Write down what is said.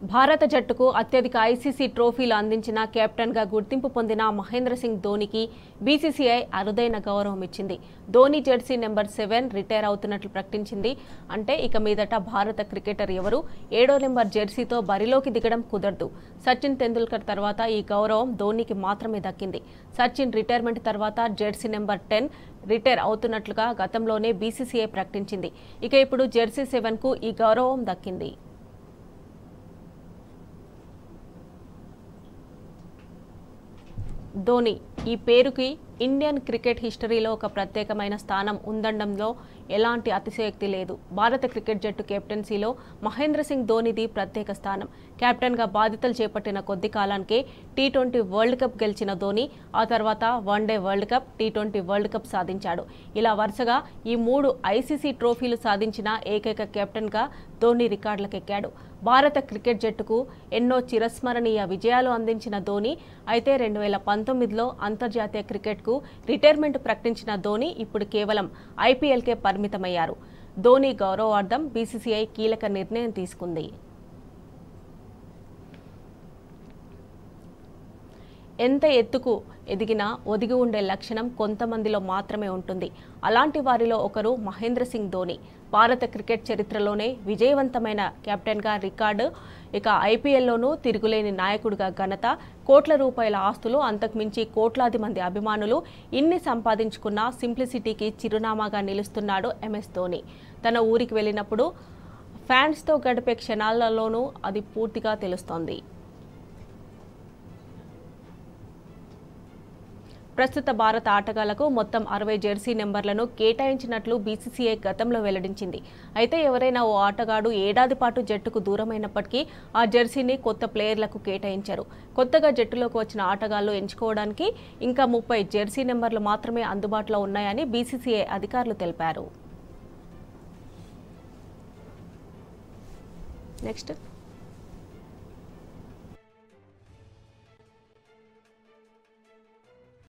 భారత జట్టుకు అత్యధిక ఐసీసీ ట్రోఫీలు అందించిన కెప్టెన్గా గుర్తింపు పొందిన మహేంద్ర సింగ్ ధోనీకి బీసీసీఐ అరుదైన గౌరవం ఇచ్చింది. ధోనీ జెర్సీ నెంబర్ 7 రిటైర్ అవుతున్నట్లు ప్రకటించింది. అంటే ఇక మీదట భారత క్రికెటర్ ఎవరు 7వ నెంబర్ జెర్సీతో బరిలోకి దిగడం కుదరదు. సచిన్ తెందుల్కర్ తర్వాత ఈ గౌరవం ధోనీకి మాత్రమే దక్కింది. సచిన్ రిటైర్మెంట్ తర్వాత జెర్సీ నెంబర్ 10 రిటైర్ అవుతున్నట్లుగా గతంలోనే బీసీసీఐ ప్రకటించింది. ఇక ఇప్పుడు జెర్సీ 7కు ఈ గౌరవం దక్కింది. ధోనీ ఈ పేరుకి ఇండియన్ క్రికెట్ హిస్టరీలో ఒక ప్రత్యేకమైన స్థానం ఉందనడంలో ఎలాంటి అతిశయోక్తి లేదు. భారత క్రికెట్ జట్టు కెప్టెన్సీలో మహేంద్ర సింగ్ ధోనీది ప్రత్యేక స్థానం. కెప్టెన్గా బాధ్యతలు చేపట్టిన కొద్ది కాలానికే టీ20 వరల్డ్ కప్ గెలిచిన ధోనీ ఆ తర్వాత one day world cup, T20 world cup సాధించాడు. ఇలా వరుసగా ఈ 3 ఐసీసీ ట్రోఫీలు సాధించిన ఏకైక కెప్టెన్గా ధోనీ రికార్డులకెక్కాడు. భారత క్రికెట్ జట్టుకు ఎన్నో చిరస్మరణీయ విజయాలు అందించిన ధోనీ అయితే 2019లో అంతర్జాతీయ క్రికెట్కు రిటైర్మెంట్ ప్రకటించిన ధోనీ ఇప్పుడు కేవలం ఐపీఎల్కే పరిమితమయ్యారు. ధోనీ గౌరవార్థం బీసీసీఐ కీలక నిర్ణయం తీసుకుంది. ఎంత ఎత్తుకు ఎదిగినా ఒదిగి ఉండే లక్షణం కొంతమందిలో మాత్రమే ఉంటుంది. అలాంటి వారిలో ఒకరు మహేంద్ర సింగ్ ధోనీ. భారత క్రికెట్ చరిత్రలోనే విజయవంతమైన కెప్టెన్గా రికార్డు, ఇక ఐపీఎల్లోనూ తిరుగులేని నాయకుడిగా ఘనత, కోట్ల రూపాయల ఆస్తులు, అంతకుమించి కోట్లాది మంది అభిమానులు, ఇన్ని సంపాదించుకున్న సింప్లిసిటీకి చిరునామాగా నిలుస్తున్నాడు ఎంఎస్ ధోనీ. తన ఊరికి వెళ్ళినప్పుడు ఫ్యాన్స్తో గడిపే క్షణాలలోనూ అది పూర్తిగా తెలుస్తోంది. ప్రస్తుత భారత ఆటగాళ్లకు మొత్తం 60 జెర్సీ నెంబర్లను కేటాయించినట్లు బీసీసీఐ గతంలో వెల్లడించింది. అయితే ఎవరైనా ఓ ఆటగాడు ఏడాది పాటు జట్టుకు దూరమైనప్పటికీ ఆ జెర్సీని కొత్త ప్లేయర్లకు కేటాయించారు. కొత్తగా జట్టులోకి వచ్చిన ఆటగాళ్లు ఎంచుకోవడానికి ఇంకా 30 జెర్సీ నెంబర్లు మాత్రమే అందుబాటులో ఉన్నాయని బీసీసీఐ అధికారులు తెలిపారు. నెక్స్ట్